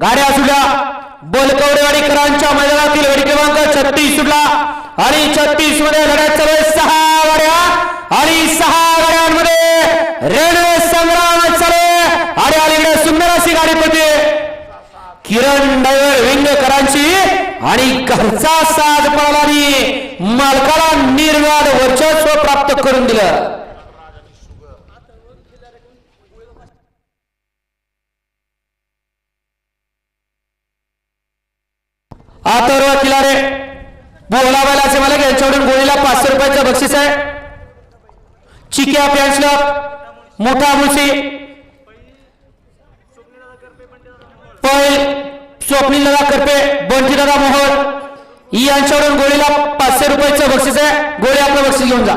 गाड्या सुटल्या बोलकवडेवाडीकरांच्या मैदानातील गाडी क्रमांक 36 सुटला आणि 36 मध्ये लढत चालू आहे 6 गाड्या आणि 6 गाड्यांमध्ये रेल्वे संग्राम चालू आहे आणि अलीकडे सुंदर अशी गाडी पडते किरण ड्रायव्हर विंगकरांची आणि घरचा साज पळाला मालकाला निर्वाद वर्चस्व प्राप्त करून दिलं। आतर्व किलारे बोला बैलाचे मालक यांच्याकडून गोळीला 500 रुपयाचं बक्षीस आहे। चिक्या फॅन्स क्लब मोठा मुळशी पैल स्वप्नील दादा करपे बंटी दादा मोहोळ यांच्याकडून गोळीला 500 रुपयाचं बक्षीस आहे। गोळी आपलं बक्षीस घेऊन जा।